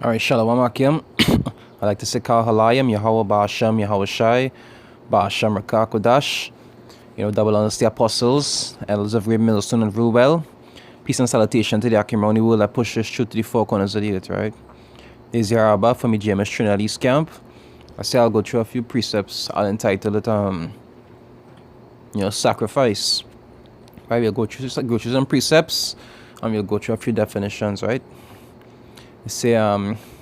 All right, Shalom Akim. I like to say Kal Halayim, Yahweh Ba'ashem, Yahweh Shai, Ba'ashem Rakakodash. Double honors the apostles, elders of Great Millstone and Ruel. Peace and salutation to the Akimoni world that pushes truth to the four corners of the earth, right? This is Yaraba from the GMS Trinity Camp. I say I'll go through a few precepts. I'll entitle it, sacrifice. Right, we'll go through some precepts, and we'll go through a few definitions, right? They say,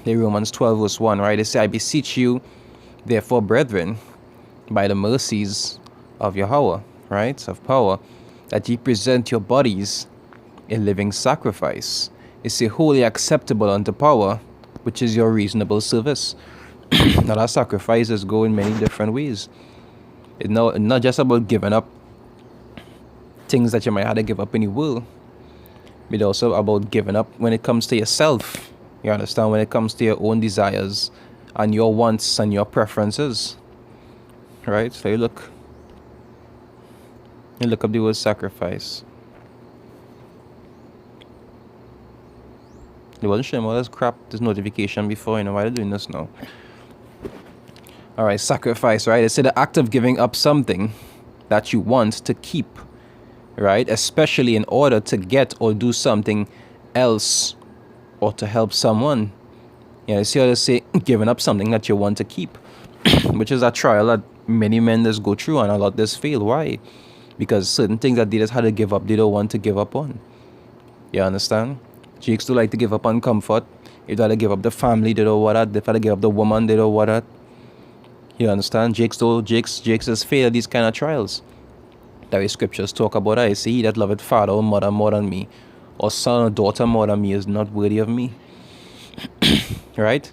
the Romans 12 verse 1, right? They say, I beseech you, therefore, brethren, by the mercies of Yahweh, right, of power, that ye present your bodies a living sacrifice. It's a wholly acceptable unto power, which is your reasonable service. Now, that sacrifices go in many different ways. It's not just about giving up things that you might have to give up in the world, but also about giving up when it comes to yourself. You understand? When it comes to your own desires and your wants and your preferences, right? So you look up the word sacrifice. They wasn't showing all this crap, this notification before, why they're doing this now. Alright, sacrifice, right? It's the act of giving up something that you want to keep, right? Especially in order to get or do something else or to help someone. You see how they say giving up something that you want to keep, which is a trial that many men just go through and a lot just fail. Why? Because certain things that they just had to give up, they don't want to give up on. You understand? Jakes do like to give up on comfort. If they had to give up the family, they don't want that. If they had to give up the woman, they don't want that. You understand? Jakes just fail these kind of trials. That way scriptures talk about that. It say, he that loveth father or mother more than me, or son or daughter more than me, is not worthy of me. Right?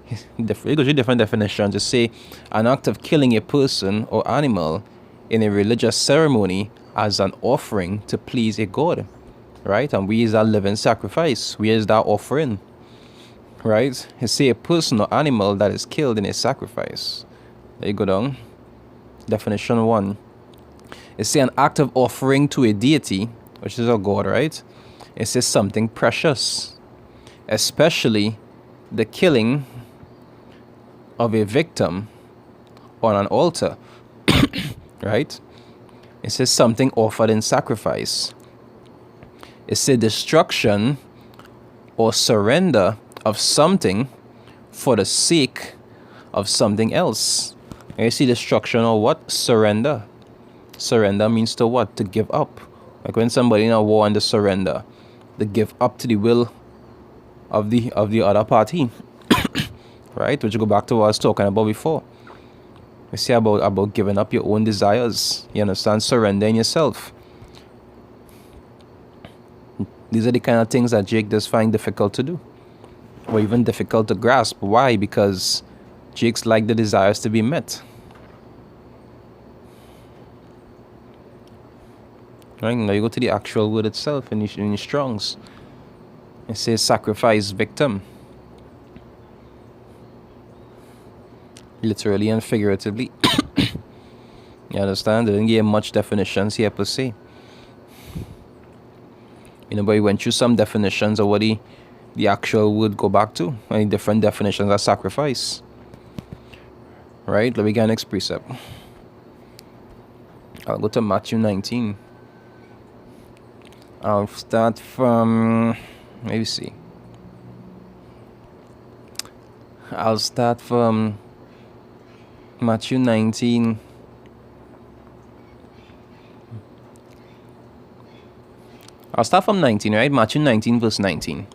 It goes with different definitions. They say an act of killing a person or animal in a religious ceremony as an offering to please a god, right? And we is that living sacrifice. We is that offering, right? They say a person or animal that is killed in a sacrifice. There you go down. Definition 1. It say an act of offering to a deity, which is a god, right? It says something precious, especially the killing of a victim on an altar, right? It says something offered in sacrifice. It says destruction or surrender of something for the sake of something else. And you see destruction or what? Surrender. Surrender means to what? To give up. Like when somebody in a war and they surrender, they give up to the will of the other party. Right? Which you go back to what I was talking about before. You see about giving up your own desires. You understand? Surrendering yourself. These are the kind of things that Jake does find difficult to do, or even difficult to grasp. Why? Because Jake's like the desires to be met. Right? Now you go to the actual word itself in the Strongs. It says sacrifice victim. Literally and figuratively. You understand? They didn't give much definitions here per se. But we went through some definitions of what the actual word go back to. Any different definitions of sacrifice. Right? Let me get next precept. I'll go to Matthew 19. I'll start from, maybe see. I'll start from Matthew 19. I'll start from 19, right? Matthew 19, verse 19.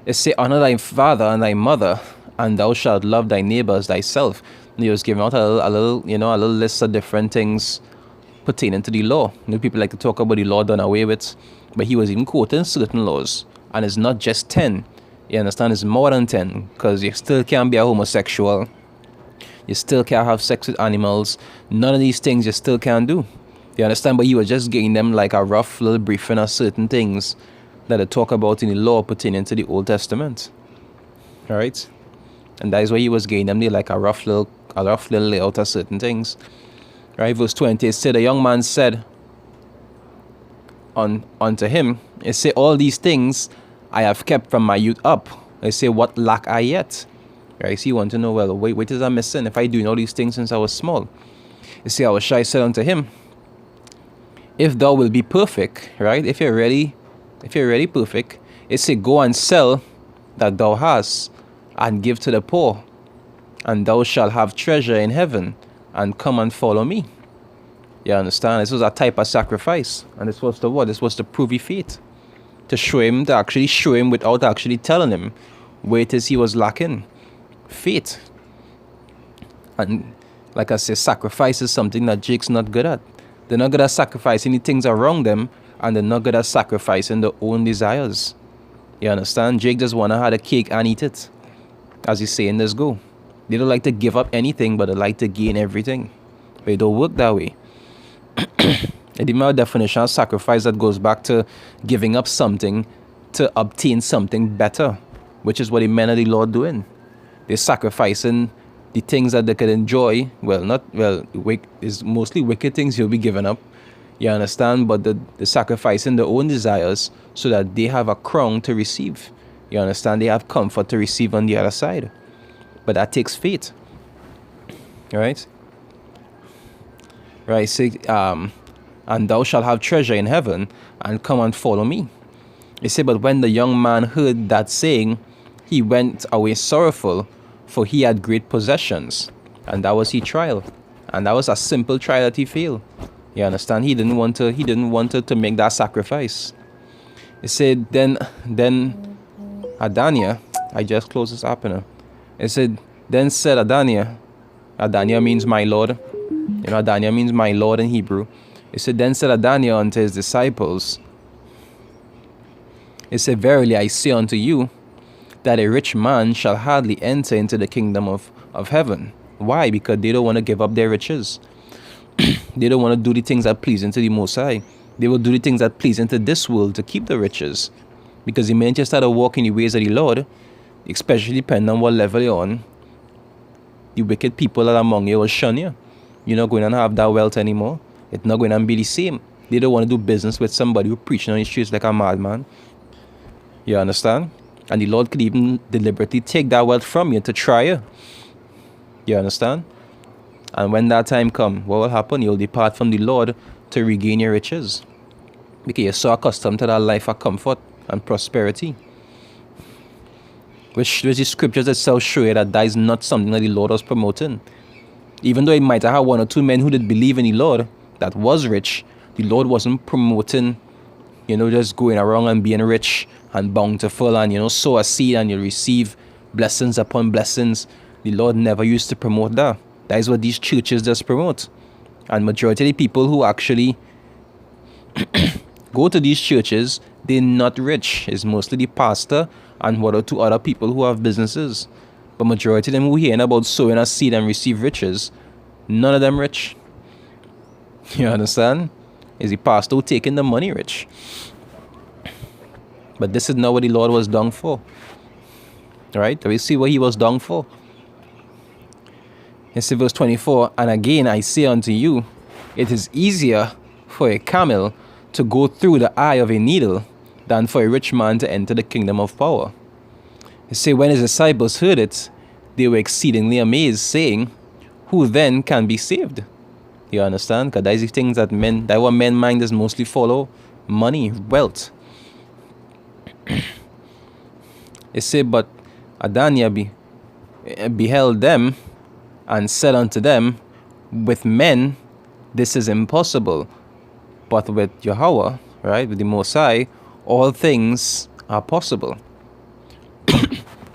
It say, honor thy father and thy mother, and thou shalt love thy neighbor as thyself. And he was giving out a little list of different things pertaining to the law. People like to talk about the law done away with, but he was even quoting certain laws. And it's not just 10. You understand? It's more than 10, because you still can't be a homosexual. You still can't have sex with animals. None of these things you still can't do. You understand? But he was just giving them like a rough little briefing of certain things that they talk about in the law pertaining to the Old Testament. Alright? And that is why he was giving them like a rough little layout of certain things. Right? Verse 20, it said, the young man said unto him, it said, all these things I have kept from my youth up. I say, what lack I yet? Right? So you want to know, well, what is I missing if I doing all these things since I was small? You see, our Shai said unto him, if thou will be perfect, right? If you're ready perfect, it say, go and sell that thou hast and give to the poor, and thou shalt have treasure in heaven, and come and follow me. You understand? This was a type of sacrifice. And this was the what? This was to prove his faith. To actually show him without actually telling him where it is he was lacking. Faith. And like I say, sacrifice is something that Jake's not good at. They're not good at sacrificing the things around them, and they're not good at sacrificing their own desires. You understand? Jake just want to have a cake and eat it. As he's saying, let's go. They don't like to give up anything, but they like to gain everything. But it don't work that way. The more definition of sacrifice that goes back to giving up something to obtain something better, which is what the men of the Lord doing. They're sacrificing the things that they could enjoy. It's mostly wicked things you'll be giving up. You understand? But the sacrificing their own desires so that they have a crown to receive. You understand? They have comfort to receive on the other side. But that takes faith. Right? Right, say, and thou shalt have treasure in heaven, and come and follow me. He said, but when the young man heard that saying, he went away sorrowful, for he had great possessions. And that was his trial. And that was a simple trial that he failed. You understand? He didn't want to make that sacrifice. He said, then Adania, I just closed this up now. It said, then said Adania means my Lord. You know, Adania means my Lord in Hebrew. It said, then said Adania unto his disciples, it said, verily I say unto you, that a rich man shall hardly enter into the kingdom of heaven. Why? Because they don't want to give up their riches. They don't want to do the things that please into the Most High. They will do the things that please into this world to keep the riches. Because the minute you start to walk in the ways of the Lord, especially depending on what level you're on, the wicked people that are among you will shun you. You're not going to have that wealth anymore. It's not going to be the same. They don't want to do business with somebody who's preaching on the streets like a madman. You understand? And the Lord could even deliberately take that wealth from you to try you. You understand? And when that time comes, what will happen? You'll depart from the Lord to regain your riches. Because you're so accustomed to that life of comfort and prosperity. Which the scriptures itself show you that is not something that the Lord was promoting. Even though it might have one or two men who did believe in the Lord that was rich, the Lord wasn't promoting, just going around and being rich and bountiful and, sow a seed and you'll receive blessings upon blessings. The Lord never used to promote that. That is what these churches just promote. And majority of the people who actually go to these churches, they're not rich. It's mostly the pastor and one or two other people who have businesses. But majority of them who hearing about sowing a seed and receive riches, none of them rich. You understand? Is the pastor who taking the money rich. But this is not what the Lord was done for. Right? We see what he was done for. In verse 24, and again I say unto you, it is easier for a camel to go through the eye of a needle than for a rich man to enter the kingdom of power. He said, when his disciples heard it, they were exceedingly amazed, saying, who then can be saved? You understand? Because these are things that what men mind is mostly follow: money, wealth. It said, but Adania beheld them and said unto them, with men this is impossible, but with Yahweh, right, with the Most High, all things are possible.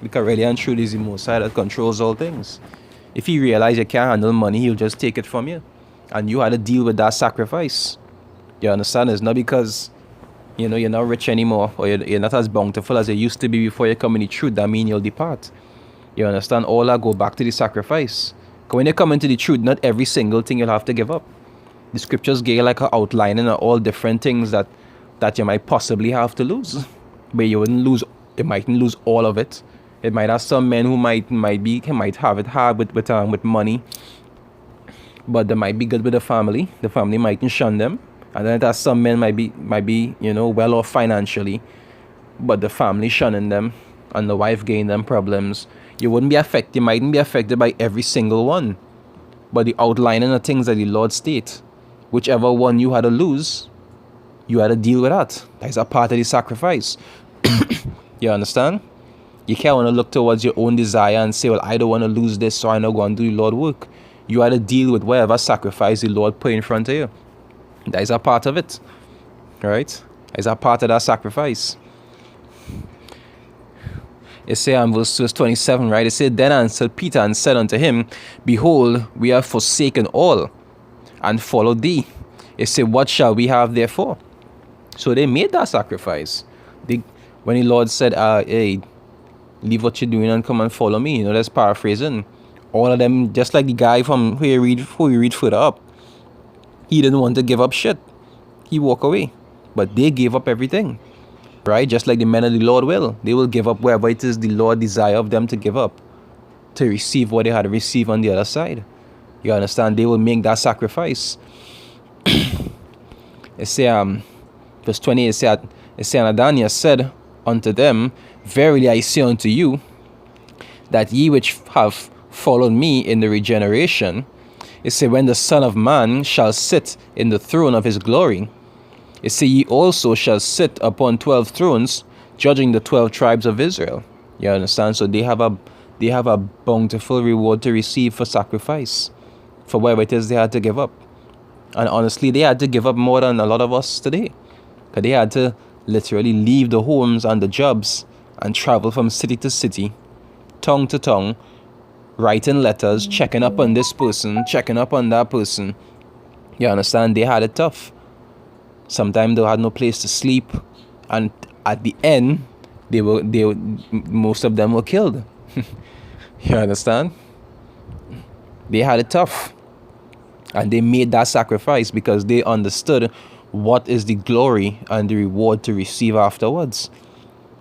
Because really and truly is the Most High that controls all things. If he realize you can't handle money, he'll just take it from you. And you had to deal with that sacrifice. You understand? It's not because, you're not rich anymore, or you're not as bountiful as you used to be before you come in the truth, that means you'll depart. You understand? All that go back to the sacrifice. Because when you come into the truth, not every single thing you'll have to give up. The scriptures give like an outlining of all different things that you might possibly have to lose. But you mightn't lose all of it. It might have some men who might have it hard with money, but they might be good with the family. The family mightn't shun them. And then there's some men might be well off financially, but the family shunning them. and the wife getting them problems, you mightn't be affected by every single one. But the outlining of things that the Lord state, whichever one you had to lose, you had to deal with that. That's a part of the sacrifice. You understand? You can't want to look towards your own desire and say, well, I don't want to lose this, so I'm not going to do the Lord work. You had to deal with whatever sacrifice the Lord put in front of you. That is a part of it. Right? It's a part of that sacrifice. It says verse 27, right? It said, Then answered Peter and said unto him, Behold, we have forsaken all and followed thee. It said, What shall we have therefore? So they made that sacrifice. When the Lord said, hey, leave what you're doing and come and follow me. That's paraphrasing. All of them, just like the guy from who you read further up, he didn't want to give up shit. He walked away. But they gave up everything. Right? Just like the men of the Lord will. They will give up wherever it is the Lord desire of them to give up, to receive what they had to receive on the other side. You understand? They will make that sacrifice. It say, verse 20, it say, Ananias said unto them, Verily I say unto you, that ye which have followed me in the regeneration, it say, when the Son of Man shall sit in the throne of his glory, it say, ye also shall sit upon 12 thrones, judging the 12 tribes of Israel. You understand? So they have a bountiful reward to receive for sacrifice, for whatever it is they had to give up. And honestly, they had to give up more than a lot of us today, because they had to literally leave the homes and the jobs and travel from city to city, tongue to tongue, writing letters, checking up on this person, checking up on that person. You understand? They had it tough. Sometimes they had no place to sleep, and at the end, most of them were killed. You understand? They had it tough, and they made that sacrifice because they understood what is the glory and the reward to receive afterwards.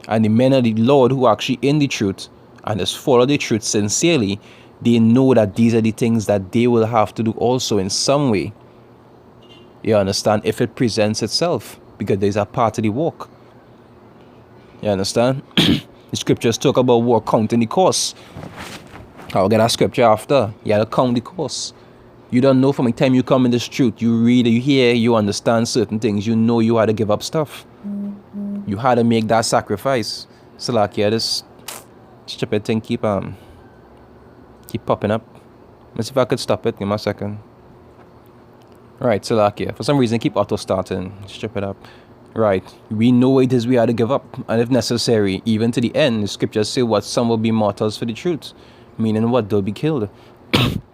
And the men of the Lord who are actually in the truth and just follow the truth sincerely, they know that these are the things that they will have to do also in some way. You understand? If it presents itself, because there's a part of the walk. You understand? The scriptures talk about war counting the cost. I'll get that scripture after. You have to count the cost. You don't know from the time you come in this truth. You read, you hear, you understand certain things. You know you had to give up stuff. You had to make that sacrifice. So like, yeah, this stupid thing keep popping up. Let's see if I could stop it. Give me a second. Right, so like, yeah, for some reason keep auto starting. Strip it up. Right, we know it is we had to give up, and if necessary, even to the end. The scriptures say what some will be martyrs for the truth, meaning what they'll be killed.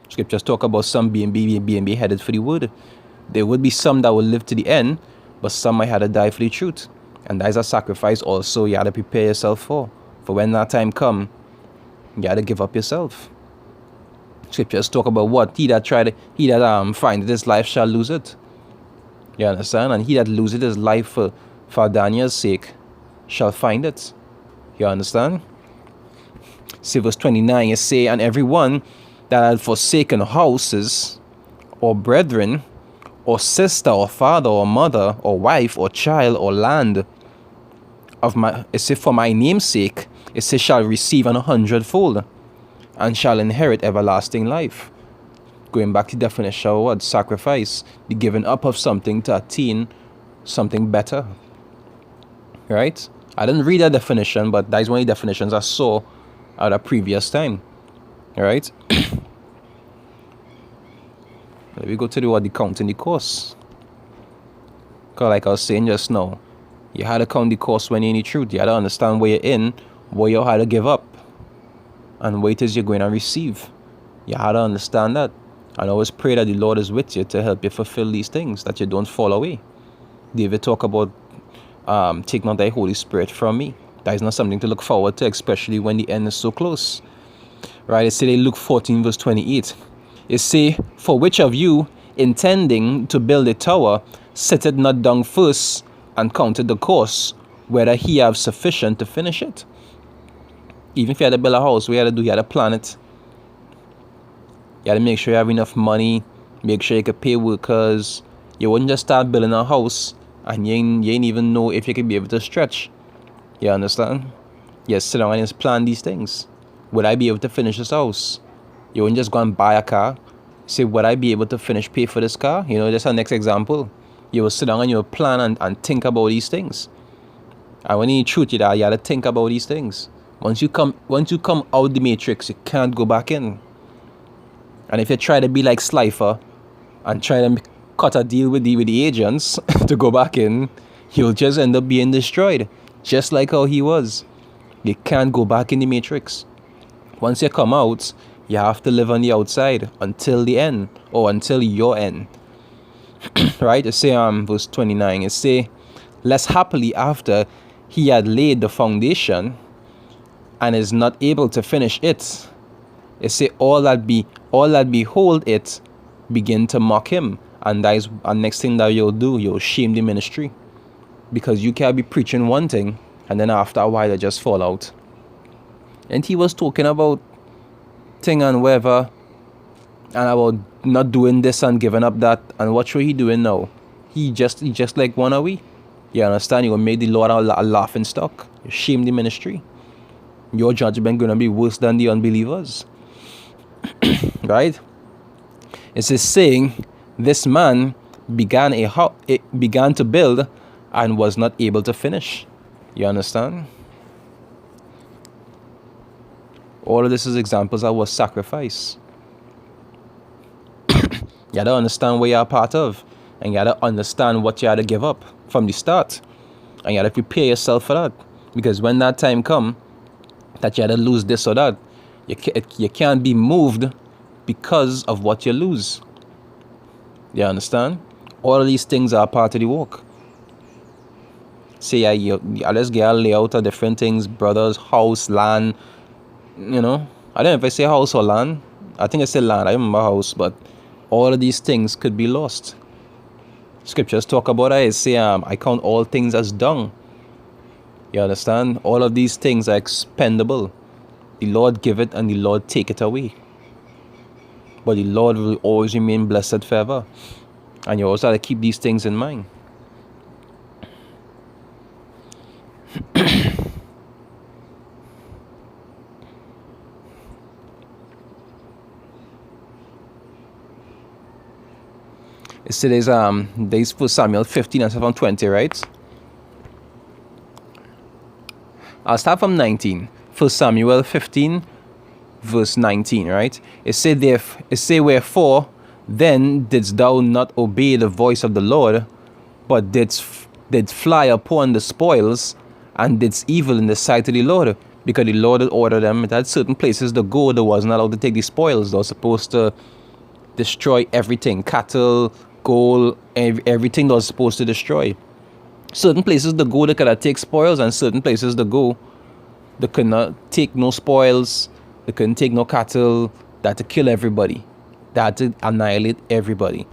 Scriptures talk about some being beheaded for the word. There would be some that will live to the end, but some might have to die for the truth, and that is a sacrifice also you had to prepare yourself for when that time come. You had to give up yourself. Scriptures talk about what he that findeth his life shall lose it. You understand? And he that loseth his life for Daniel's sake shall find it. You understand? See verse 29, it say, and everyone that had forsaken houses, or brethren, or sister, or father, or mother, or wife, or child, or land, it say, for my name's sake, it say, shall receive 100-fold, and shall inherit everlasting life. Going back to the definition of what? Sacrifice. The giving up of something to attain something better. Right? I didn't read that definition, but that is one of the definitions I saw at a previous time. Alright? Let me go to the counting the cost. Because like I was saying just now, you had to count the cost when you're in the truth. You had to understand where you're in, what you had to give up, and what it is you're going to receive. You had to understand that. And always pray that the Lord is with you to help you fulfill these things, that you don't fall away. David talk about take not thy Holy Spirit from me. That is not something to look forward to, especially when the end is so close. Right? It say in Luke 14 verse 28. It say, for which of you, intending to build a tower, sitteth not down first and counted the cost, whether he have sufficient to finish it. Even if you had to build a house, what you had to do, you had to plan it. You had to make sure you have enough money, make sure you could pay workers. You wouldn't just start building a house and you ain't even know if you could be able to stretch. You understand? You sit down and just plan these things. Would I be able to finish this house? You wouldn't just go and buy a car. Say, would I be able to pay for this car? You know, that's our next example. You will sit down and you will plan and think about these things. And when you truth you that, you have to think about these things. Once you come out the matrix, you can't go back in. And if you try to be like Slifer and try to cut a deal with the agents to go back in, you'll just end up being destroyed. Just like how he was. You can't go back in the matrix. Once you come out, you have to live on the outside until the end, or until your end. Right? It say verse 29, it say, less happily after he had laid the foundation and is not able to finish it. It say all that behold it begin to mock him. And that is the next thing that you'll do, you'll shame the ministry. Because you can't be preaching one thing and then after a while it just fall out. And he was talking about thing and whatever, and about not doing this and giving up that. And what should he doing now? He just like one away. You understand? You gonna make the Lord a laughing stock. You shame the ministry. Your judgment gonna be worse than the unbelievers. Right? It's a saying, this man began to build and was not able to finish. You understand? All of this is examples of what sacrifice. You gotta understand what you're a part of. And you gotta understand what you had to give up from the start. And you gotta prepare yourself for that. Because when that time come, that you had to lose this or that, you can't be moved because of what you lose. You understand? All of these things are part of the walk. Say, let's get a layout of different things, brothers, house, land. You know, I don't know if I say house or land. I think I said land. I remember house, but all of these things could be lost. Scriptures talk about it. It say, I count all things as dung. You understand? All of these things are expendable. The Lord give it and the Lord take it away. But the Lord will always remain blessed forever. And you also have to keep these things in mind. It says there's 1 Samuel 15 and 7 20, right? I'll start from 19. 1 Samuel 15 verse 19, right? It say wherefore then didst thou not obey the voice of the Lord, but did fly upon the spoils, and didst evil in the sight of the Lord, because the Lord had ordered them. It had certain places to go. They wasn't allowed to take the spoils. They were supposed to destroy everything, cattle, gold, everything they was supposed to destroy. Certain places to go, they could take spoils, and certain places to go, they could not take no spoils, they couldn't take no cattle. They had to kill everybody. They had to annihilate everybody.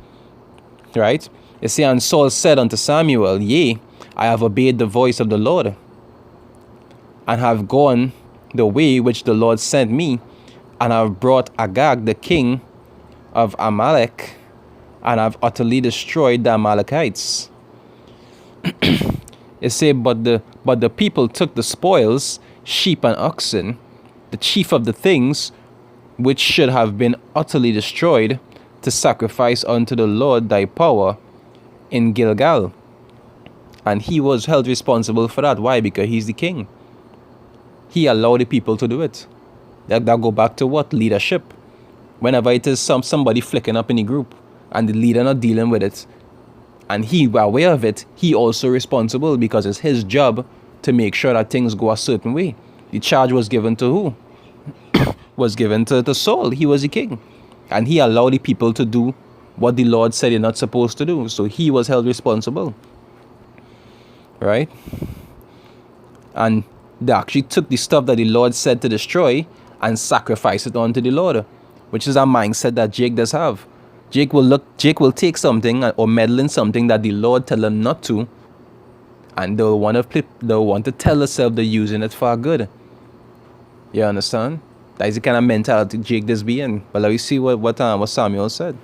Right? You see, and Saul said unto Samuel, yea, I have obeyed the voice of the Lord, and have gone the way which the Lord sent me, and have brought Agag the king of Amalek, and have utterly destroyed the Amalekites. It say, but the people took the spoils, sheep and oxen, the chief of the things which should have been utterly destroyed, to sacrifice unto the Lord thy power in Gilgal. And he was held responsible for that. Why? Because he's the king. He allowed the people to do it. That go back to what? Leadership. Whenever it is somebody flicking up in the group and the leader not dealing with it, and he aware of it, he also responsible, because it's his job to make sure that things go a certain way. The charge was given to who? Was given to Saul. He was the king. And he allowed the people to do what the Lord said they're not supposed to do. So he was held responsible. Right? And they actually took the stuff that the Lord said to destroy and sacrifice it unto the Lord, which is a mindset that Jake does have. Jake will take something or meddle in something that the Lord tell him not to, and they'll want to tell themselves they're using it for good. You understand? That is the kind of mentality Jake does be in. But let me see what Samuel said.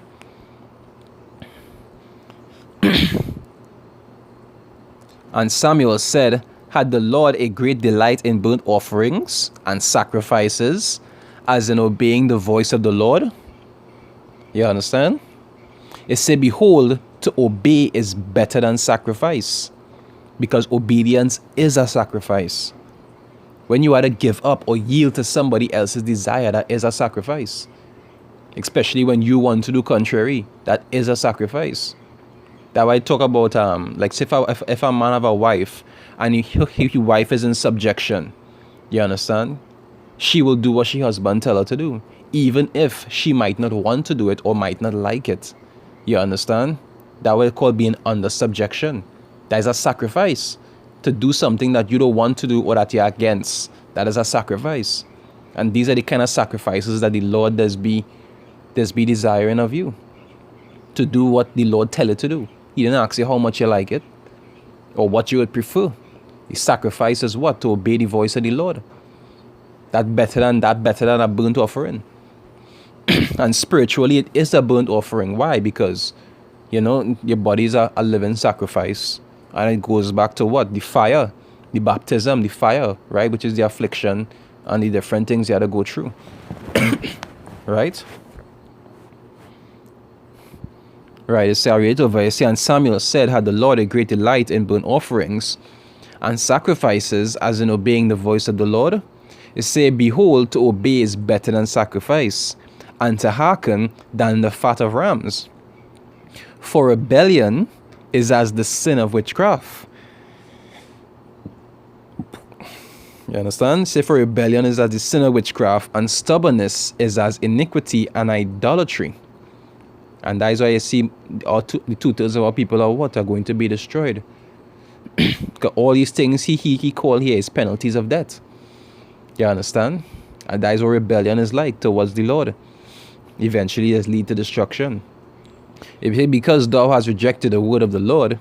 And Samuel said, Had the Lord a great delight in burnt offerings and sacrifices, as in obeying the voice of the Lord? You understand? It said, behold, to obey is better than sacrifice, because obedience is a sacrifice. When you are to give up or yield to somebody else's desire, that is a sacrifice. Especially when you want to do contrary, that is a sacrifice. That why I talk about like say if a man have a wife and his wife is in subjection, you understand? She will do what she husband tell her to do, even if she might not want to do it or might not like it. You understand? That what called being under subjection. That is a sacrifice. To do something that you don't want to do or that you're against, that is a sacrifice. And these are the kind of sacrifices that the Lord does be desiring of you. To do what the Lord tell you to do. He didn't ask you how much you like it or what you would prefer. The sacrifice is what? To obey the voice of the Lord. That better than a burnt offering. And spiritually it is a burnt offering. Why? Because your body is a living sacrifice. And it goes back to what? The fire, the baptism, the fire, right? Which is the affliction and the different things you had to go through. Right? Right, it's read over. You see, and Samuel said, had the Lord a great delight in burnt offerings and sacrifices, as in obeying the voice of the Lord? It say, behold, to obey is better than sacrifice, and to hearken than the fat of rams. For rebellion is as the sin of witchcraft. You understand? Say, for rebellion is as the sin of witchcraft, and stubbornness is as iniquity and idolatry. And that is why you see the 2/3 of our people are going to be destroyed. Because all these things he called here is penalties of death. You understand? And that is what rebellion is like towards the Lord. Eventually it leads to destruction. If he, because thou hast rejected the word of the Lord,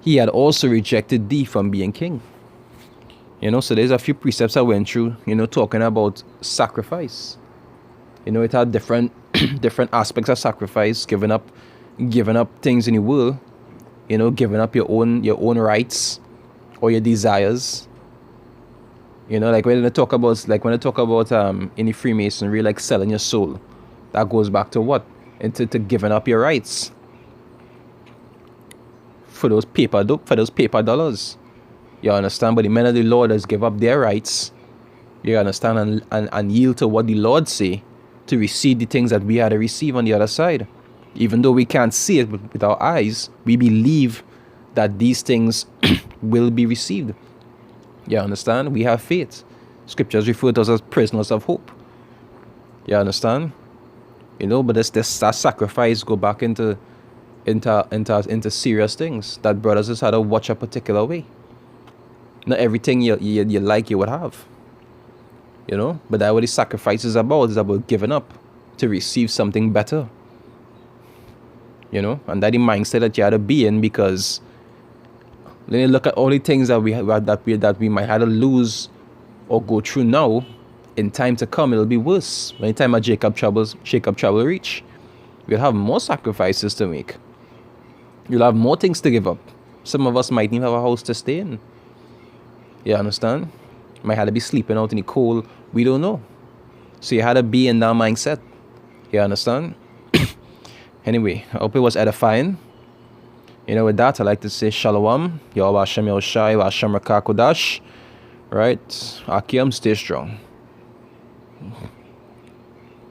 he had also rejected thee from being king. So there's a few precepts I went through, talking about sacrifice. It had different aspects of sacrifice, giving up things in the world, giving up your own rights or your desires. Like when they talk about in the Freemasonry, like selling your soul, that goes back to what? Into giving up your rights for those paper dollars. You understand? But the men of the Lord has give up their rights. You understand? And yield to what the Lord say, to receive the things that we had to receive on the other side. Even though we can't see it with our eyes, we believe that these things will be received. You understand? We have faith. Scriptures refer to us as prisoners of hope. You understand? But that sacrifice go back into serious things that brothers just had to watch a particular way. Not everything you like you would have. But that what the sacrifice is about giving up to receive something better. And that the mindset that you had to be in, because when you look at all the things that we might have to lose or go through now, in time to come it'll be worse. When the time of Jacob trouble reach, we'll have more sacrifices to make. You'll have more things to give up. Some of us might even have a house to stay in. You understand? Might have to be sleeping out in the cold. We don't know. So you had to be in that mindset. You understand? Anyway, I hope it was edifying. With that, I like to say Shalom. Yahweh Hashem Yahushai, Hashem Rakakodash. Right? Akim, stay strong.